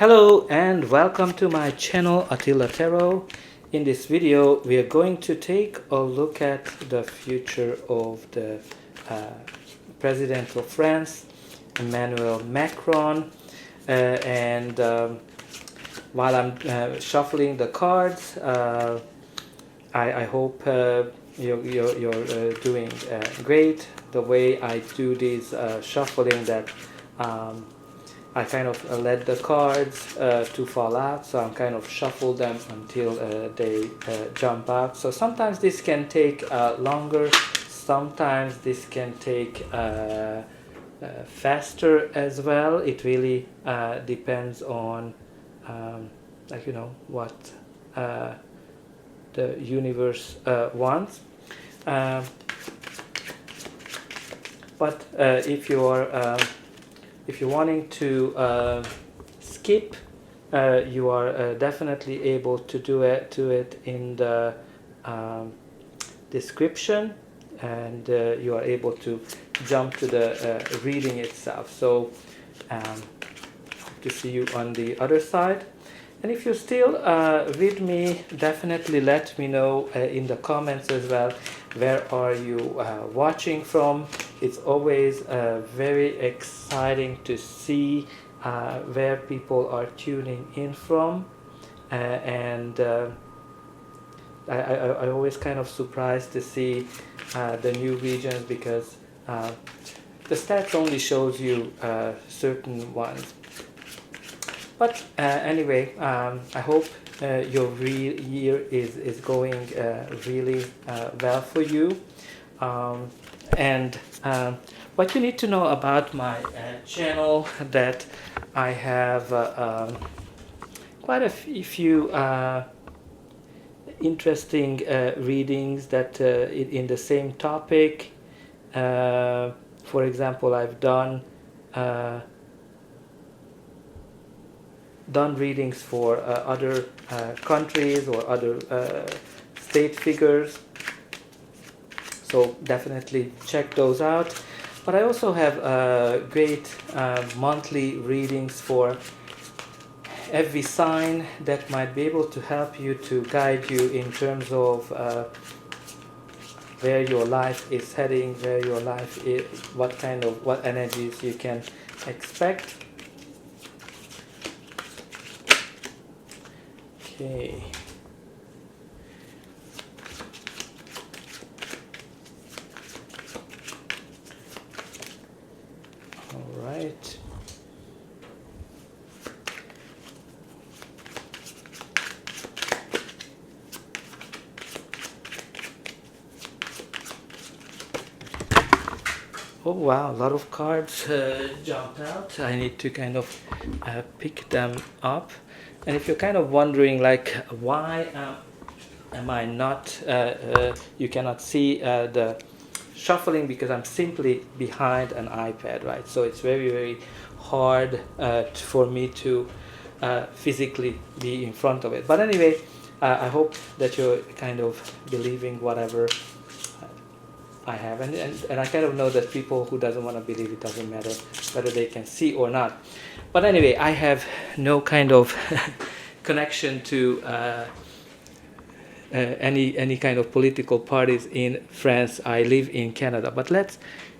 Hello and welcome to my channel Attila Tarot. In this video we are going to take a look at the future of the President of France, Emmanuel Macron, and while I'm shuffling the cards, I hope you're doing great. The way I do this shuffling, that I kind of let the cards to fall out, so I'm kind of shuffle them until they jump out. So sometimes this can take longer, sometimes this can take faster as well. It really depends on what the universe wants. But if you're wanting to skip, you are definitely able to do it in the description, and you are able to jump to the reading itself. So hope to see you on the other side. And if you're still with me, definitely let me know in the comments as well, where are you watching from. It's always very exciting to see where people are tuning in from, and I always kind of surprised to see the new regions, because the stats only shows you certain ones. But anyway, I hope your year is going really well for you. And what you need to know about my channel, that I have quite a few interesting readings that in the same topic. For example, I've done readings for other countries or other state figures, so definitely check those out. But I also have great monthly readings for every sign that might be able to help you, to guide you in terms of where your life is heading, where your life is, what energies you can expect. Okay. All right. Oh wow, a lot of cards jumped out. I need to kind of pick them up. And if you're kind of wondering, like, why am I not, you cannot see the shuffling, because I'm simply behind an iPad, right? So it's very, very hard for me to physically be in front of it. But anyway, I hope that you're kind of believing whatever I have. And I kind of know that people who doesn't want to believe, it doesn't matter whether they can see or not. But anyway, I have no kind of connection to any kind of political parties in France. I live in Canada. But let's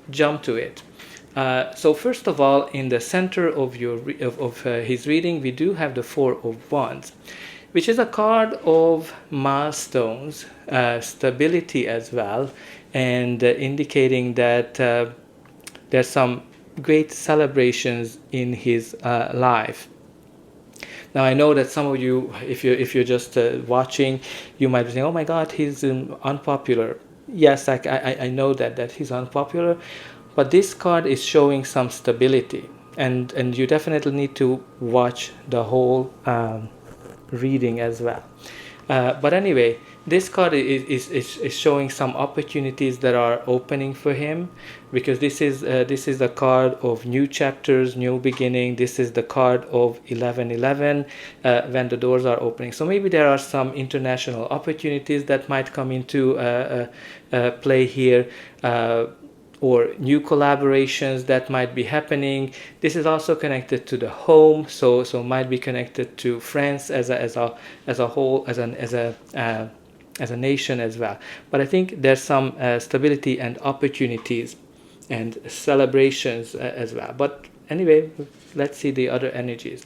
jump to it. So first of all, in the center of his reading, we do have the Four of Wands, which is a card of milestones, stability as well, and indicating that there's some great celebrations in his life. Now I know that some of you, if you're just watching, you might be saying, "Oh my God, he's unpopular." Yes, I know that he's unpopular, but this card is showing some stability, and you definitely need to watch the whole reading as well. But anyway, this card is showing some opportunities that are opening for him, because this is a card of new chapters, new beginning. This is the card of 1111, when the doors are opening. So maybe there are some international opportunities that might come into play here, or new collaborations that might be happening. This is also connected to the home, so might be connected to France as a whole, as a nation as well. But I think there's some stability and opportunities and celebrations as well. But anyway, let's see the other energies.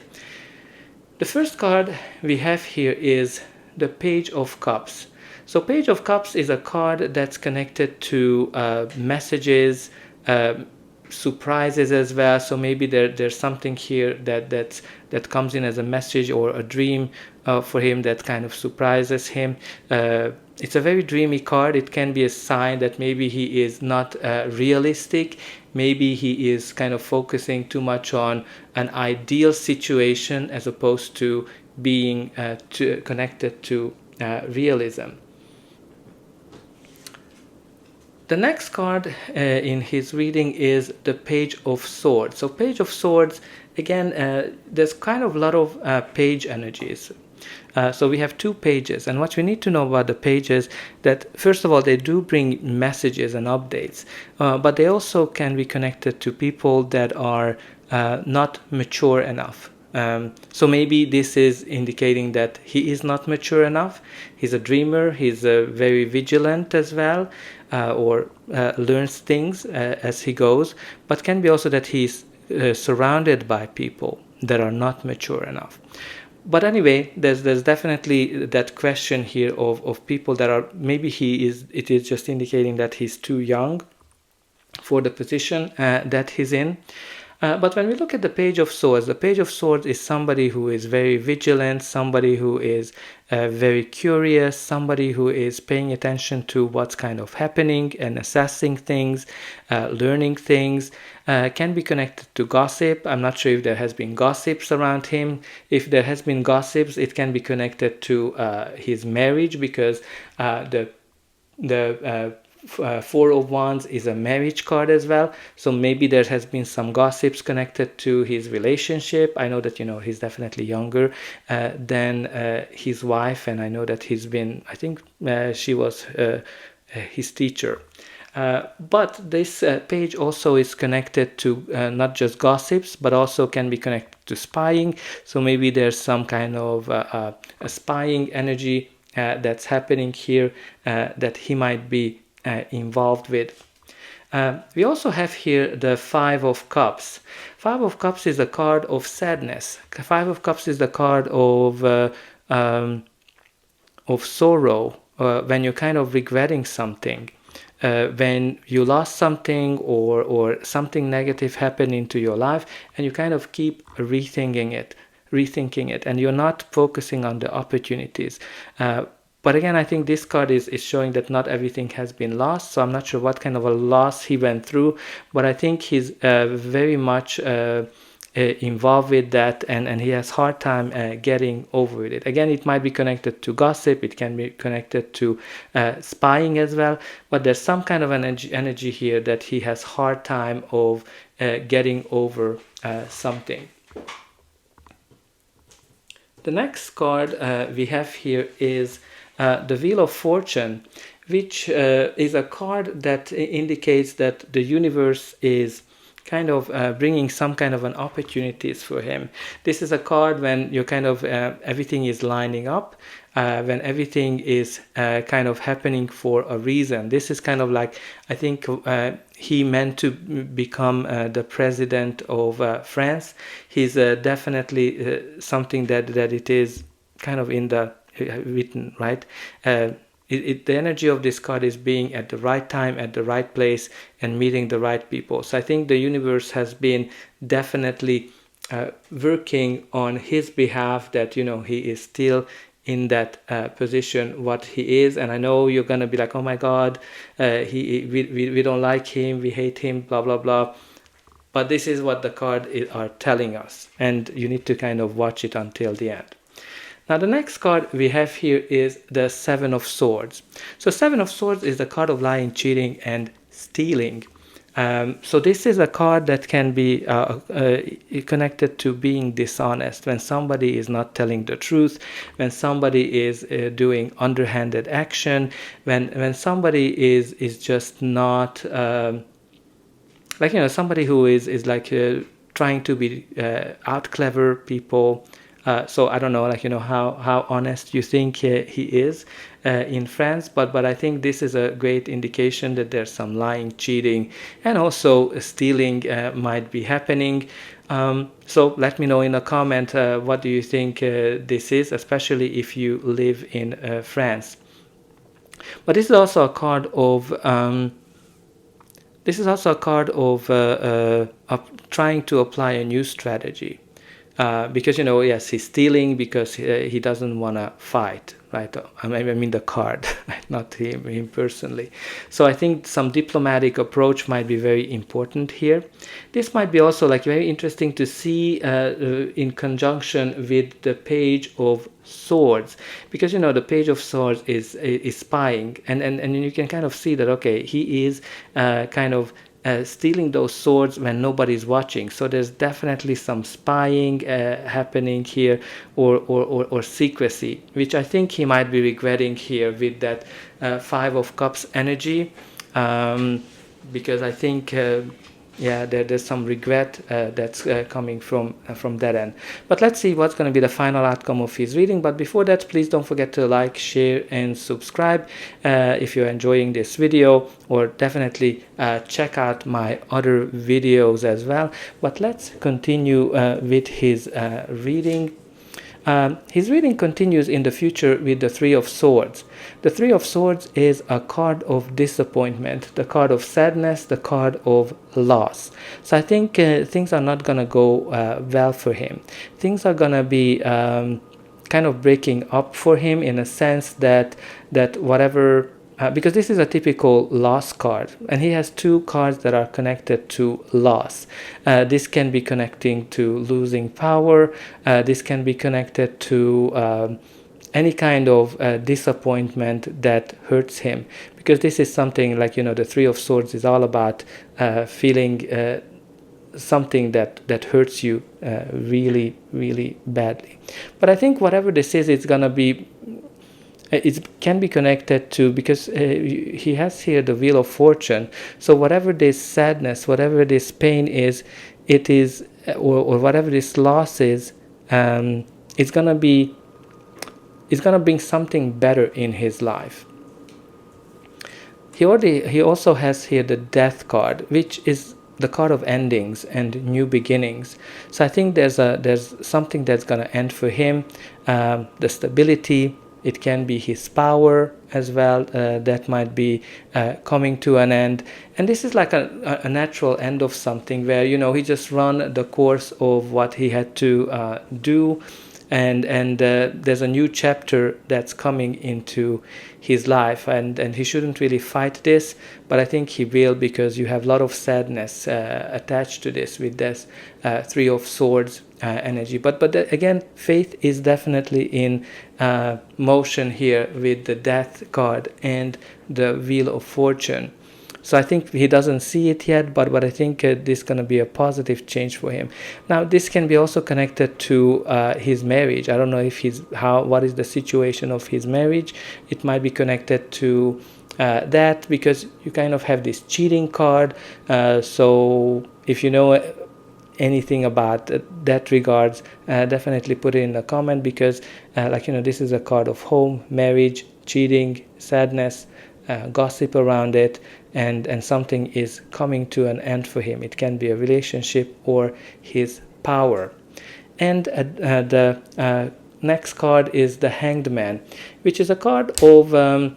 The first card we have here is the Page of Cups. So Page of Cups is a card that's connected to messages, surprises as well. So maybe there's something here that comes in as a message or a dream for him that kind of surprises him. It's a very dreamy card. It can be a sign that maybe he is not realistic. Maybe he is kind of focusing too much on an ideal situation as opposed to being connected to realism. The next card in his reading is the Page of Swords. So Page of Swords, again, there's kind of a lot of page energies. So we have two pages, and what we need to know about the pages, that first of all they do bring messages and updates, but they also can be connected to people that are not mature enough. So maybe this is indicating that he is not mature enough. He's a dreamer, he's very vigilant as well, or learns things as he goes, but can be also that he's surrounded by people that are not mature enough. But anyway, there's definitely that question here of people that are, maybe it is just indicating that he's too young for the position that he's in. But when we look at the Page of Swords is somebody who is very vigilant, somebody who is very curious, somebody who is paying attention to what's kind of happening and assessing things, learning things, can be connected to gossip. I'm not sure if there has been gossips around him. If there has been gossips, it can be connected to his marriage, because the Four of Wands is a marriage card as well, so maybe there has been some gossips connected to his relationship. I know that he's definitely younger than his wife, and I know that I think she was his teacher. But this page also is connected to not just gossips, but also can be connected to spying. So maybe there's some kind of a spying energy that's happening here that he might be involved with. We also have here the Five of Cups. Five of Cups is a card of sadness. Five of Cups is the card of sorrow, when you're kind of regretting something, when you lost something or something negative happened into your life, and you kind of keep rethinking it, and you're not focusing on the opportunities. But again, I think this card is showing that not everything has been lost, so I'm not sure what kind of a loss he went through, but I think he's very much involved with that, and he has hard time getting over it. Again, it might be connected to gossip, it can be connected to spying as well, but there's some kind of an energy here that he has hard time of getting over something. The next card we have here is the Wheel of Fortune, which is a card that indicates that the universe is kind of bringing some kind of an opportunities for him. This is a card when you're kind of everything is lining up, when everything is kind of happening for a reason. This is kind of like, I think he meant to become the president of France. He's definitely something that it is kind of in the written, right? The energy of this card is being at the right time, at the right place, and meeting the right people. So I think the universe has been definitely working on his behalf, that he is still in that position what he is. And I know you're gonna be like, oh my God, we don't like him, we hate him, blah blah blah. But this is what the card are telling us, and you need to kind of watch it until the end. Now the next card we have here is the Seven of Swords. So Seven of Swords is the card of lying, cheating, and stealing. So this is a card that can be connected to being dishonest, when somebody is not telling the truth, when somebody is doing underhanded action, when somebody is just not like, you know, somebody who is like trying to be out clever people. So I don't know, like, you know, how honest you think he is in France, but I think this is a great indication that there's some lying, cheating, and also stealing might be happening. So let me know in a comment what do you think this is, especially if you live in France. But this is also a card of trying to apply a new strategy. Because, you know, yes, he's stealing because he doesn't want to fight, right? I mean the card, not him personally. So I think some diplomatic approach might be very important here. This might be also like very interesting to see in conjunction with the Page of Swords, because, you know, the Page of Swords is spying, and you can kind of see that, okay, he is kind of stealing those swords when nobody's watching. So there's definitely some spying happening here, or secrecy, which I think he might be regretting here with that Five of Cups energy, because I think there's some regret that's coming from that end. But let's see what's going to be the final outcome of his reading. But before that, please don't forget to like, share, and subscribe if you're enjoying this video, or definitely check out my other videos as well. But let's continue with his reading. His reading continues in the future with the Three of Swords. The Three of Swords is a card of disappointment, the card of sadness, the card of loss. So I think things are not going to go well for him. Things are going to be kind of breaking up for him, in a sense that whatever... because this is a typical loss card, and he has two cards that are connected to loss. This can be connecting to losing power. This can be connected to any kind of disappointment that hurts him, because this is something like, you know, the Three of Swords is all about feeling something that hurts you really, really badly. But I think whatever this is, it's gonna be... it can be connected to, because he has here the Wheel of Fortune. So whatever this sadness, whatever this pain is, it is, or whatever this loss is, it's gonna bring something better in his life. He also has here the Death card, which is the card of endings and new beginnings. So I think there's something that's gonna end for him. The stability. It can be his power as well, that might be coming to an end. And this is like a natural end of something where, you know, he just run the course of what he had to do. And there's a new chapter that's coming into his life, and he shouldn't really fight this, but I think he will, because you have a lot of sadness attached to this with this Three of Swords energy. But again, faith is definitely in motion here with the Death card and the Wheel of Fortune. So I think he doesn't see it yet, but I think this is going to be a positive change for him. Now, this can be also connected to his marriage. I don't know if what is the situation of his marriage. It might be connected to that, because you kind of have this cheating card. So if you know anything about that regards, definitely put it in the comment, because like, you know, this is a card of home, marriage, cheating, sadness, gossip around it, and something is coming to an end for him. It can be a relationship or his power. And the next card is the Hanged Man, which is a card of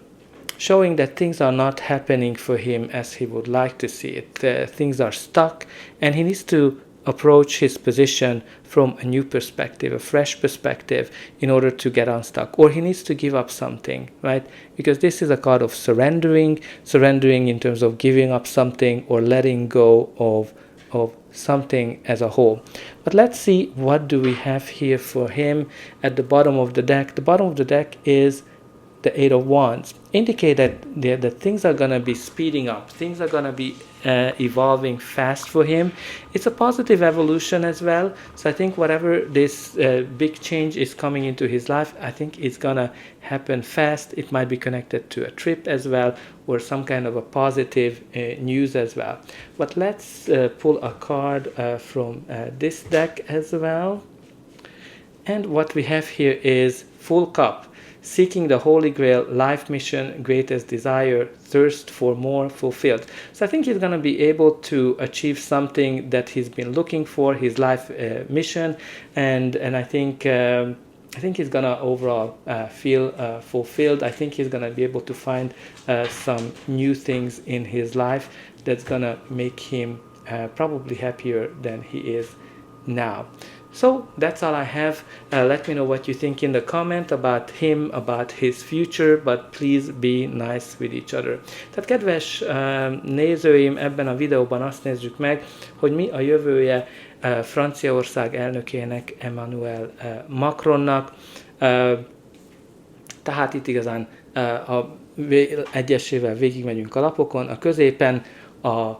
showing that things are not happening for him as he would like to see it. Things are stuck, and he needs to approach his position from a new perspective, a fresh perspective, in order to get unstuck. Or he needs to give up something, right? Because this is a card of surrendering in terms of giving up something or letting go of something as a whole. But let's see, what do we have here for him at the bottom of the deck. The bottom of the deck is the Eight of Wands, indicate that things are going to be speeding up, things are going to be evolving fast for him. It's a positive evolution as well. So I think whatever this big change is coming into his life, I think it's going to happen fast. It might be connected to a trip as well, or some kind of a positive news as well. But let's pull a card from this deck as well. And what we have here is Full Cup. Seeking the Holy Grail, life mission, greatest desire, thirst for more, fulfilled. So I think he's going to be able to achieve something that he's been looking for, his life mission, and I think he's going to overall feel fulfilled. I think he's going to be able to find some new things in his life that's going to make him probably happier than he is now. So that's all I have. Let me know what you think in the comment about him, about his future, but please be nice with each other. Tehát kedves nézőim, ebben a videóban azt nézzük meg, hogy mi a jövője Franciaország elnökének, Emmanuel Macronnak. Tehát itt igazán egyesével végigmegyünk a lapokon. A középen a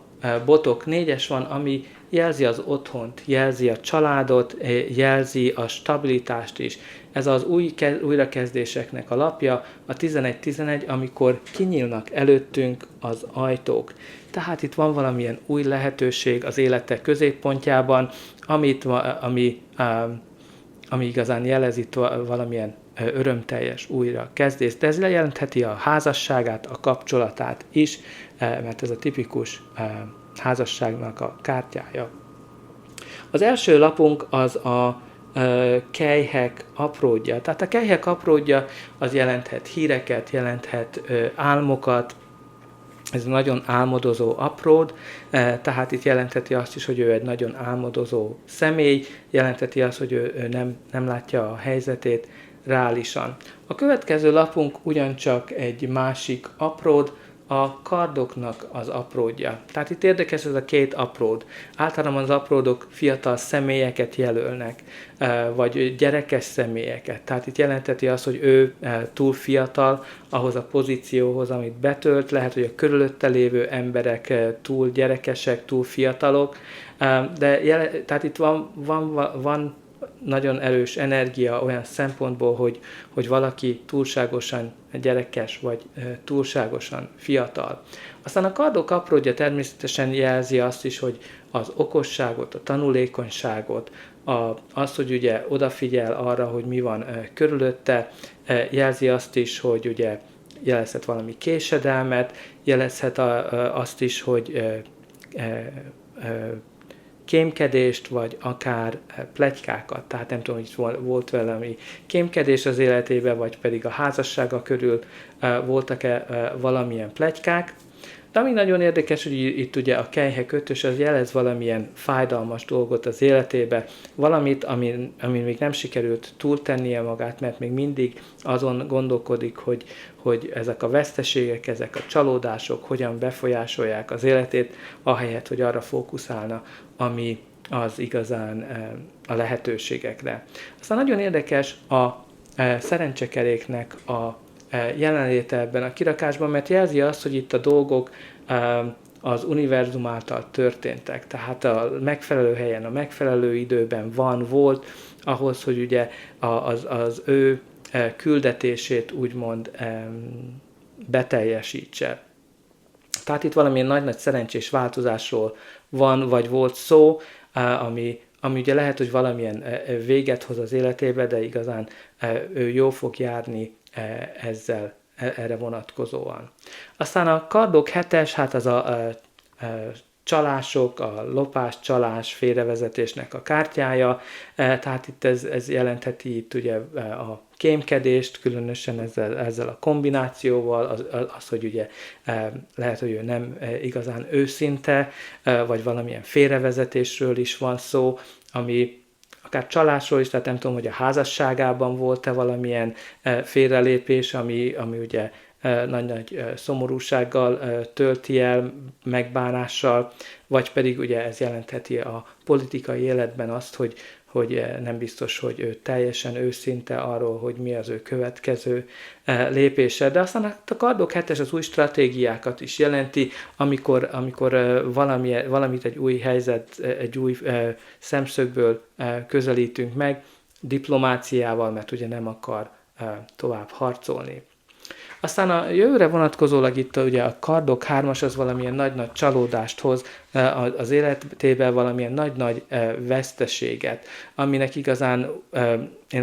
botok 4-es van, ami jelzi az otthont, jelzi a családot, jelzi a stabilitást is. Ez az újrakezdéseknek a lapja, a 11-11, amikor kinyílnak előttünk az ajtók. Tehát itt van valamilyen új lehetőség az élete középpontjában, ami igazán jelezi valamilyen örömteljes újrakezdést. De ez jelentheti a házasságát, a kapcsolatát is, mert ez a tipikus házasságnak a kártyája. Az első lapunk az a kelyhek apródja. Tehát a kelyhek apródja az jelenthet híreket, jelenthet álmokat, ez nagyon álmodozó apród, tehát itt jelentheti azt is, hogy ő egy nagyon álmodozó személy, jelentheti azt, hogy ő nem látja a helyzetét reálisan. A következő lapunk ugyancsak egy másik apród, a kardoknak az apródja. Tehát itt érdekes ez a két apród. Általában az apródok fiatal személyeket jelölnek, vagy gyerekes személyeket. Tehát itt jelentheti azt, hogy ő túl fiatal ahhoz a pozícióhoz, amit betölt. Lehet, hogy a körülötte lévő emberek túl gyerekesek, túl fiatalok. Tehát itt van nagyon erős energia olyan szempontból, hogy valaki túlságosan gyerekes, vagy túlságosan fiatal. Aztán a kardok apródja természetesen jelzi azt is, hogy az okosságot, a tanulékonyságot, azt, hogy ugye odafigyel arra, hogy mi van körülötte, jelzi azt is, hogy ugye jelezhet valami késedelmet, jelezhet azt is, hogy kémkedést, vagy akár pletykákat. Tehát nem tudom, hogy volt valami kémkedés az életében, vagy pedig a házassága körül voltak-e valamilyen pletykák. De ami nagyon érdekes, hogy itt ugye a kelyhe kötös, az jelez valamilyen fájdalmas dolgot az életébe, valamit, amin még nem sikerült túltennie magát, mert még mindig azon gondolkodik, hogy ezek a veszteségek, ezek a csalódások hogyan befolyásolják az életét, ahelyett, hogy arra fókuszálna, ami az igazán a lehetőségekre. Aztán nagyon érdekes a szerencsekeréknek a jelenléte ebben a kirakásban, mert jelzi azt, hogy itt a dolgok az univerzum által történtek. Tehát a megfelelő helyen, a megfelelő időben volt, ahhoz, hogy ugye az ő küldetését úgymond beteljesítse. Tehát itt valamilyen nagy-nagy szerencsés változásról van, vagy volt szó, ami ugye lehet, hogy valamilyen véget hoz az életébe, de igazán ő jól fog járni ezzel, erre vonatkozóan. Aztán a kardok 7-es, hát az a csalások, a lopás, csalás, félrevezetésnek a kártyája, tehát itt ez jelentheti itt ugye a kémkedést, különösen ezzel a kombinációval, az, hogy ugye lehet, hogy ő nem igazán őszinte, vagy valamilyen félrevezetésről is van szó, ami akár csalásról is, tehát nem tudom, hogy a házasságában volt-e valamilyen félrelépés, ami ugye nagy-nagy szomorúsággal tölti el, megbánással, vagy pedig ugye ez jelentheti a politikai életben azt, hogy nem biztos, hogy ő teljesen őszinte arról, hogy mi az ő következő lépése. De aztán a kardok 7-es az új stratégiákat is jelenti, amikor valamit egy új helyzet, egy új szemszögből közelítünk meg, diplomáciával, mert ugye nem akar tovább harcolni. Aztán a jövőre vonatkozólag itt ugye a kardok 3-as az valamilyen nagy-nagy csalódást hoz az életébe, valamilyen nagy-nagy veszteséget, aminek igazán én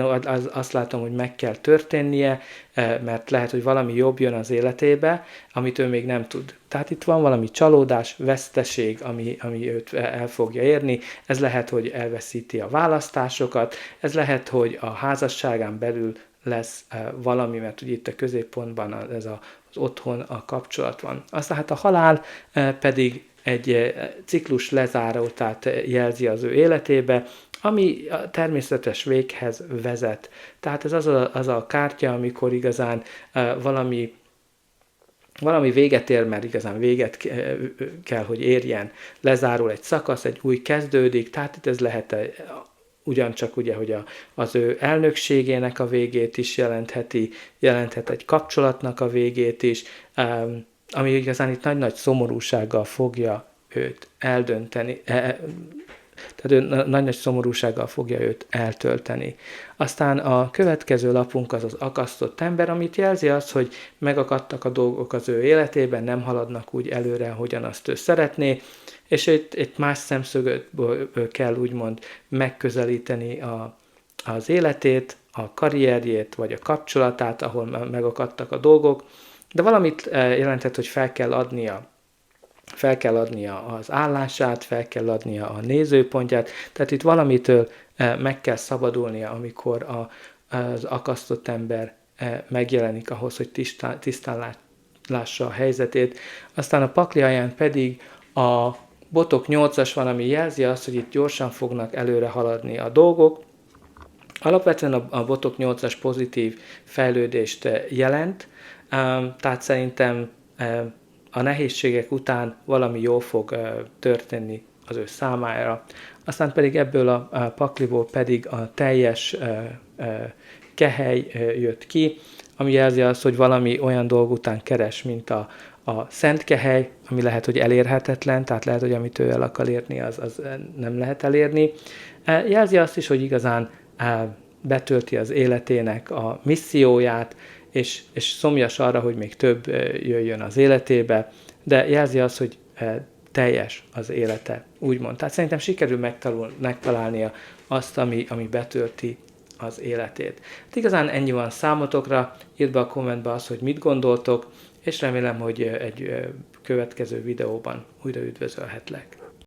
azt látom, hogy meg kell történnie, mert lehet, hogy valami jobb jön az életébe, amit ő még nem tud. Tehát itt van valami csalódás, veszteség, ami őt el fogja érni. Ez lehet, hogy elveszíti a választásokat, ez lehet, hogy a házasságán belül lesz valami, mert ugye itt a középpontban ez az otthon, a kapcsolat van. Aztán hát a halál pedig egy ciklus lezárótát jelzi az ő életébe, ami a természetes véghez vezet. Tehát ez az a kártya, amikor igazán valami véget ér, mert igazán véget kell, hogy érjen. Lezárul egy szakasz, egy új kezdődik, tehát itt ez lehet ugyancsak ugye, hogy az ő elnökségének a végét is jelenthet egy kapcsolatnak a végét is, ami igazán itt nagy-nagy szomorúsággal fogja őt eldönteni, tehát ő nagy-nagy szomorúsággal fogja őt eltölteni. Aztán a következő lapunk az akasztott ember, amit jelzi az, hogy megakadtak a dolgok az ő életében, nem haladnak úgy előre, hogyan azt ő szeretné, és itt más szemszögből kell úgymond megközelíteni az életét, a karrierjét, vagy a kapcsolatát, ahol megakadtak a dolgok, de valamit jelentett, hogy fel kell adnia az állását, fel kell adnia a nézőpontját, tehát itt valamitől meg kell szabadulnia, amikor az akasztott ember megjelenik ahhoz, hogy tisztán lássa a helyzetét. Aztán a pakli alján pedig a botok 8-as van, ami jelzi azt, hogy itt gyorsan fognak előre haladni a dolgok. Alapvetően a botok 8-as pozitív fejlődést jelent, tehát szerintem a nehézségek után valami jó fog történni az ő számára. Aztán pedig ebből a pakliból pedig a teljes kehely jött ki, ami jelzi azt, hogy valami olyan dolg után keres, mint a szent kehely, ami lehet, hogy elérhetetlen, tehát lehet, hogy amit ő el akar érni, az nem lehet elérni. Jelzi azt is, hogy igazán betölti az életének a misszióját, és szomjas arra, hogy még több jöjjön az életébe, de jelzi azt, hogy teljes az élete, úgymond. Tehát szerintem sikerül megtalálnia azt, ami betölti az életét. Hát igazán ennyi van számotokra, írd be a kommentbe azt, hogy mit gondoltok, és remélem, hogy egy következő videóban újra üdvözölhetlek.